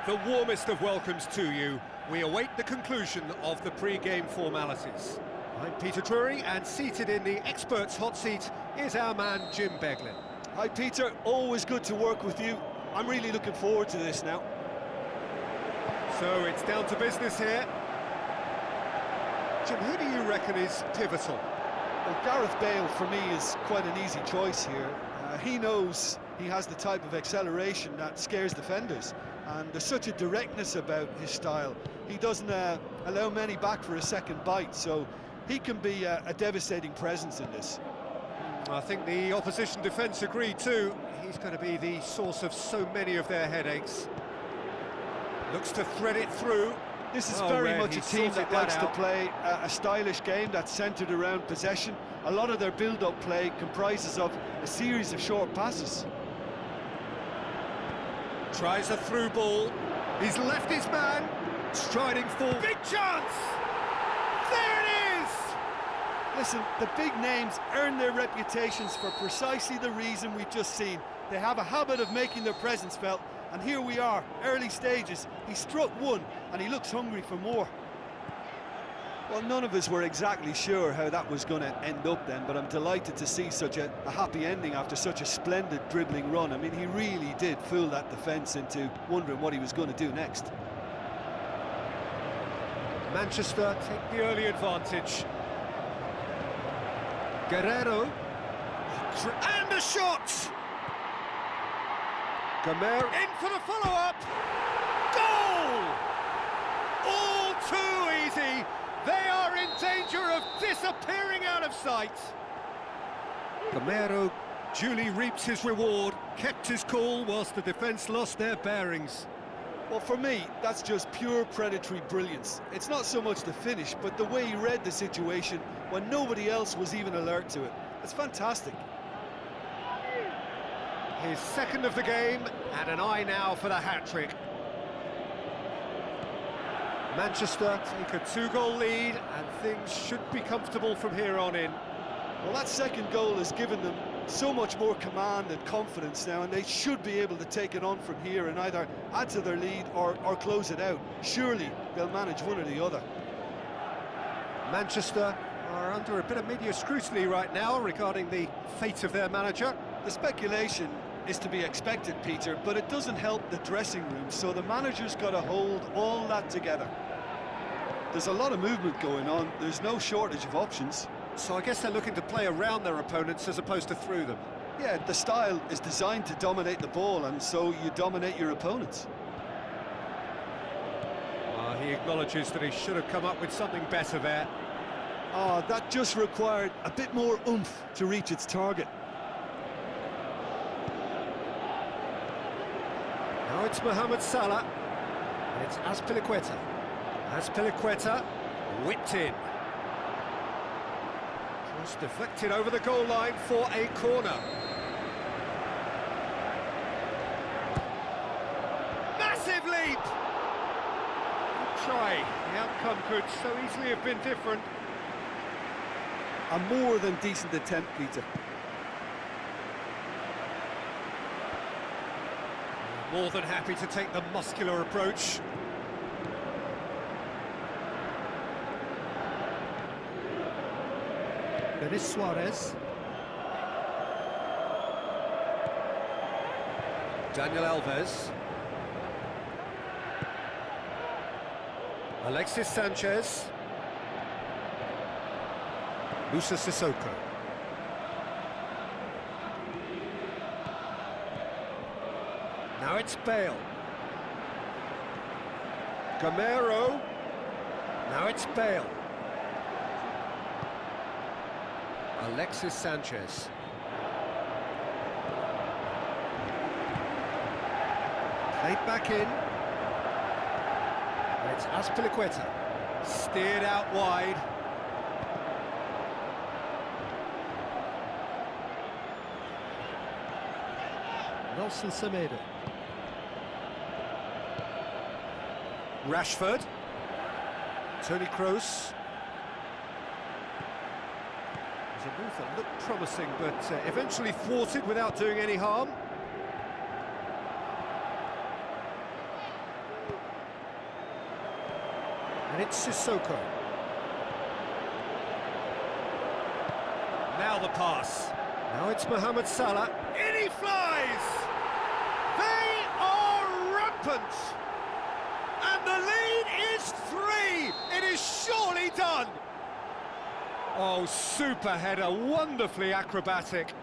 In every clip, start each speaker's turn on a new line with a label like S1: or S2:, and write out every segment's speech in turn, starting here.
S1: The warmest of welcomes to you. We await the conclusion of the pre-game formalities. I'm Peter Drury, and seated in the experts' hot seat is our man Jim Beglin.
S2: Hi Peter, always good to work with you. I'm really looking forward to this now.
S1: So it's down to business here. Jim, who do you reckon is pivotal?
S2: Well, Gareth Bale for me is quite an easy choice here. He knows he has the type of acceleration that scares defenders, and there's such a directness about his style. He doesn't allow many back for a second bite, so he can be a devastating presence in this.
S1: I think the opposition defence agree too. He's going to be the source of so many of their headaches. Looks to thread it through.
S2: This is very much a team that likes to play a stylish game that's centred around possession. A lot of their build-up play comprises of a series of short passes.
S1: Tries a through ball. He's left his man. Striding forward. Big chance! There it is!
S2: Listen, the big names earn their reputations for precisely the reason we've just seen. They have a habit of making their presence felt, and here we are, early stages. He struck one, and he looks hungry for more. Well, none of us were exactly sure how that was going to end up then, but I'm delighted to see such a happy ending after such a splendid dribbling run. I mean, he really did fool that defence into wondering what he was going to do next.
S1: Manchester take the early advantage. Guerrero. And a shot! Gamer in for the follow-up! Goal! All too easy! They are in danger of disappearing out of sight. Gamero duly reaps his reward, kept his cool whilst the defence lost their bearings.
S2: Well, for me, that's just pure predatory brilliance. It's not so much the finish, but the way he read the situation when nobody else was even alert to it. It's fantastic.
S1: His second of the game, and an eye now for the hat-trick. Manchester take a 2-goal lead, and things should be comfortable from here on in.
S2: Well, that second goal has given them so much more command and confidence now, and they should be able to take it on from here and either add to their lead or close it out. Surely they'll manage one or the other.
S1: Manchester are under a bit of media scrutiny right now regarding the fate of their manager.
S2: The speculation is to be expected, Peter, but it doesn't help the dressing room, so the manager's got to hold all that together. There's a lot of movement going on, there's no shortage of options.
S1: So I guess they're looking to play around their opponents as opposed to through them.
S2: Yeah, the style is designed to dominate the ball, and so you dominate your opponents.
S1: He acknowledges that he should have come up with something better there.
S2: That just required a bit more oomph to reach its target.
S1: Now it's Mohamed Salah, and it's Azpilicueta. Azpilicueta whipped in. Just deflected over the goal line for a corner. Massive leap! Good try. The outcome could so easily have been different.
S2: A more than decent attempt, Peter.
S1: More than happy to take the muscular approach. Luis Suarez. Daniel Alves. Alexis Sanchez. Musa Sissoko. Now it's Bale. Gamero. Now it's Bale. Alexis Sanchez. Played back in. And it's Azpilicueta. Steered out wide. Nelson Semedo. Rashford. Toni Kroos. A move that looked promising, but eventually thwarted without doing any harm. And it's Sissoko. Now the pass. Now it's Mohamed Salah. In he flies! They are rampant! And the lead is 3! It is surely done! Oh, super header, wonderfully acrobatic.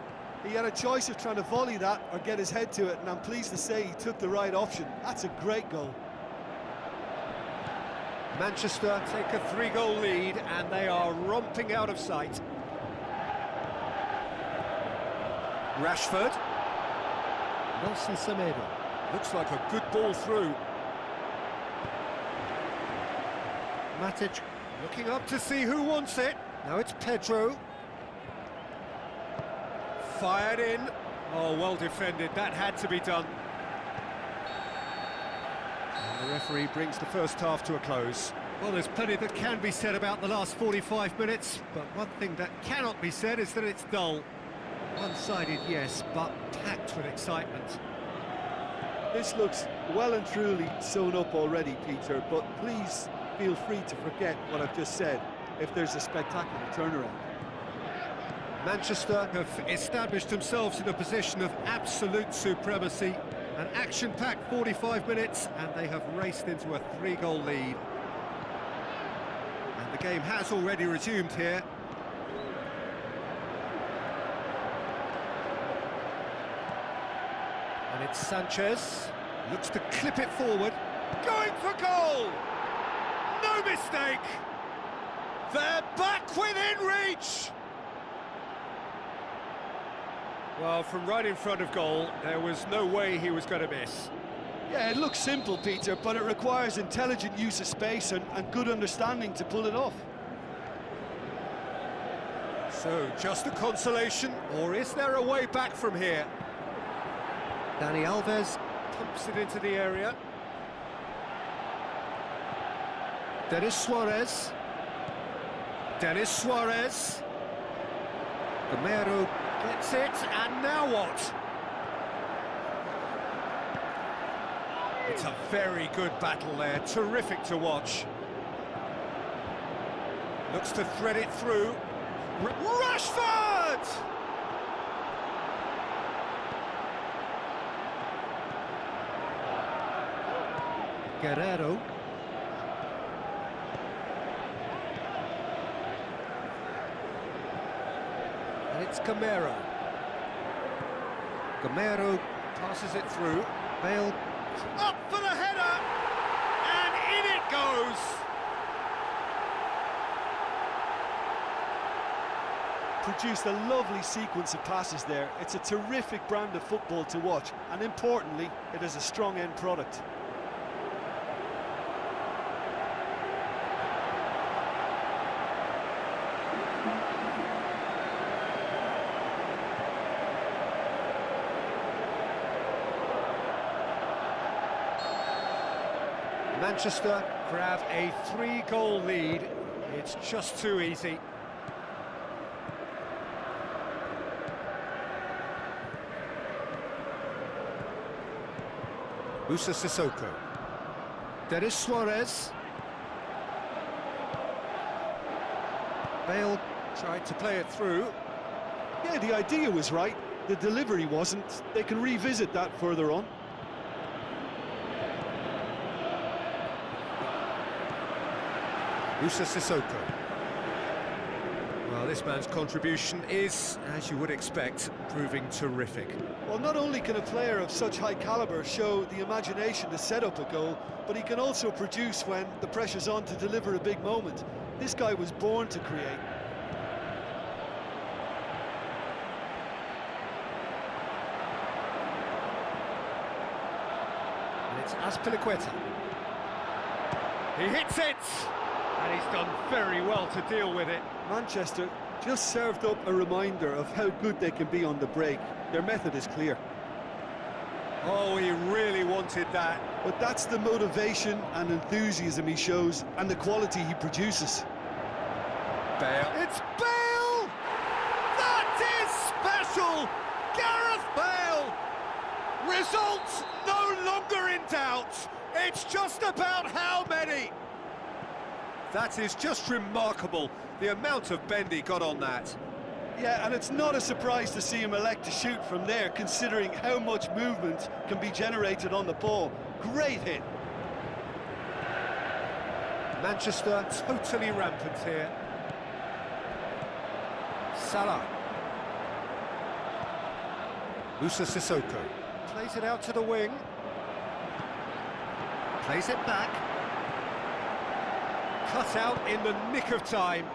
S2: He had a choice of trying to volley that or get his head to it, and I'm pleased to say he took the right option. That's a great goal.
S1: Manchester take a 3-goal lead, and they are romping out of sight. Rashford. Nelson Semedo. Looks like a good ball through. Matic looking up to see who wants it. Now it's Pedro. Fired in. Oh, well defended. That had to be done. And the referee brings the first half to a close. Well, there's plenty that can be said about the last 45 minutes, but one thing that cannot be said is that it's dull. One-sided, yes, but packed with excitement.
S2: This looks well and truly sewn up already, Peter, but please feel free to forget what I've just said if there's a spectacular turnaround.
S1: Manchester have established themselves in a position of absolute supremacy. An action-packed 45 minutes, and they have raced into a 3-goal lead. And the game has already resumed here. And it's Sanchez, looks to clip it forward, going for goal! No mistake! They're back within reach! Well, from right in front of goal, there was no way he was going to miss.
S2: Yeah, it looks simple, Peter, but it requires intelligent use of space and good understanding to pull it off.
S1: So, just a consolation, or is there a way back from here? Dani Alves pumps it into the area. Denis Suarez. Gamero gets it, and now what? It's a very good battle there, terrific to watch. Looks to thread it through. Rashford! Guerrero. And it's Gamero. Gamero passes it through. Bale up for the header, and in it goes.
S2: Produced a lovely sequence of passes there. It's a terrific brand of football to watch, and importantly, it is a strong end product.
S1: Manchester grab a 3-goal lead. It's just too easy. Moussa Sissoko. Denis Suarez. Bale tried to play it through.
S2: Yeah, the idea was right. The delivery wasn't. They can revisit that further on.
S1: Moussa Sissoko. Well, this man's contribution is, as you would expect, proving terrific.
S2: Well, not only can a player of such high calibre show the imagination to set up a goal, but he can also produce when the pressure's on to deliver a big moment. This guy was born to create.
S1: And it's Azpilicueta. He hits it! And he's done very well to deal with it.
S2: Manchester just served up a reminder of how good they can be on the break. Their method is clear.
S1: Oh, he really wanted that.
S2: But that's the motivation and enthusiasm he shows, and the quality he produces.
S1: Bale. It's Bale! That is special! Gareth Bale! Results no longer in doubt. It's just about how many. That is just remarkable, the amount of bend he got on that.
S2: Yeah, and it's not a surprise to see him elect to shoot from there, considering how much movement can be generated on the ball. Great hit.
S1: Manchester totally rampant here. Salah. Musa Sissoko plays it out to the wing. Plays it back. Cut out in the nick of time.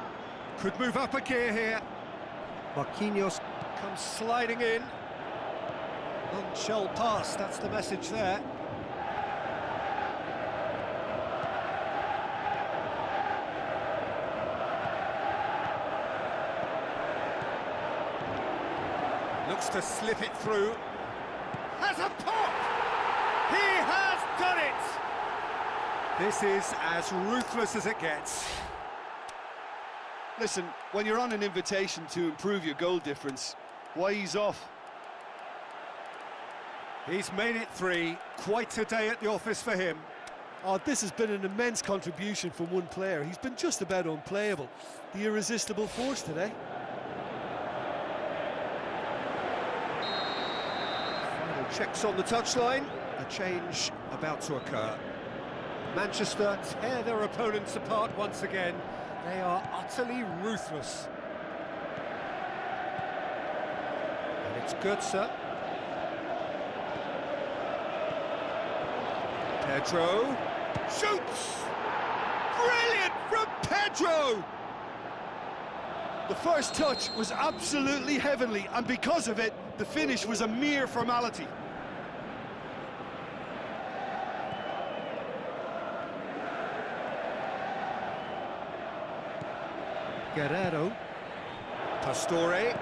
S1: Could move up a gear here. Marquinhos comes sliding in. None shall pass, that's the message there. Looks to slip it through. Has a pop! He has done it! This is as ruthless as it gets.
S2: Listen, when you're on an invitation to improve your goal difference, why ease off?
S1: He's made it 3. Quite a day at the office for him.
S2: Oh, this has been an immense contribution from one player. He's been just about unplayable. The irresistible force today.
S1: Final checks on the touchline. A change about to occur. Manchester tear their opponents apart once again. They are utterly ruthless. And it's Götze. Pedro shoots! Brilliant from Pedro!
S2: The first touch was absolutely heavenly, and because of it, the finish was a mere formality.
S1: Guerrero. Pastore.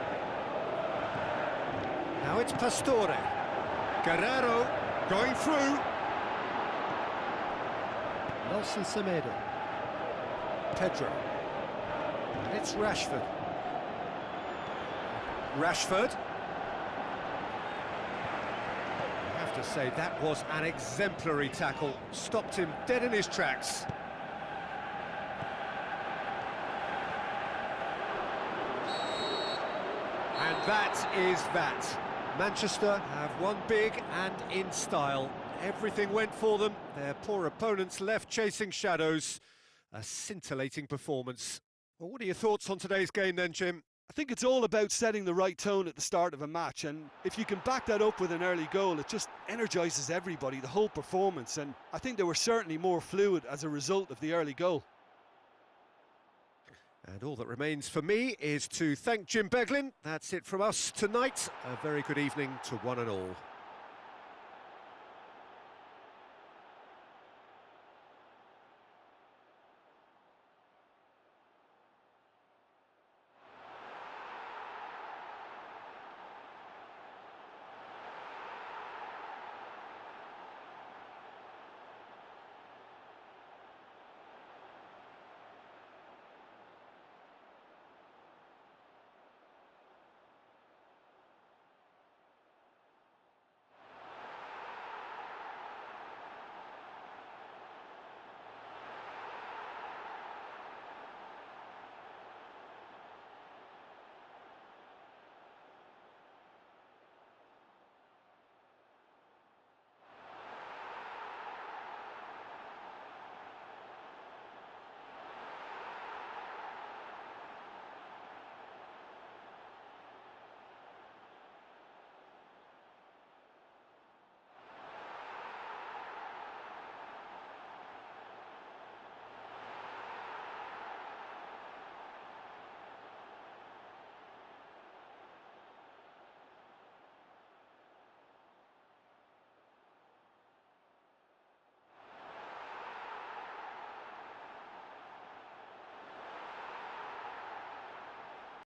S1: Now it's Pastore. Guerrero going through. Nelson Semedo. Pedro. And it's Rashford. Rashford. I have to say, that was an exemplary tackle. Stopped him dead in his tracks. And that is that. Manchester have won big and in style. Everything went for them. Their poor opponents left chasing shadows. A scintillating performance. Well, what are your thoughts on today's game then, Jim?
S2: I think it's all about setting the right tone at the start of a match, and if you can back that up with an early goal, it just energises everybody, the whole performance, and I think they were certainly more fluid as a result of the early goal.
S1: And all that remains for me is to thank Jim Beglin. That's it from us tonight. A very good evening to one and all.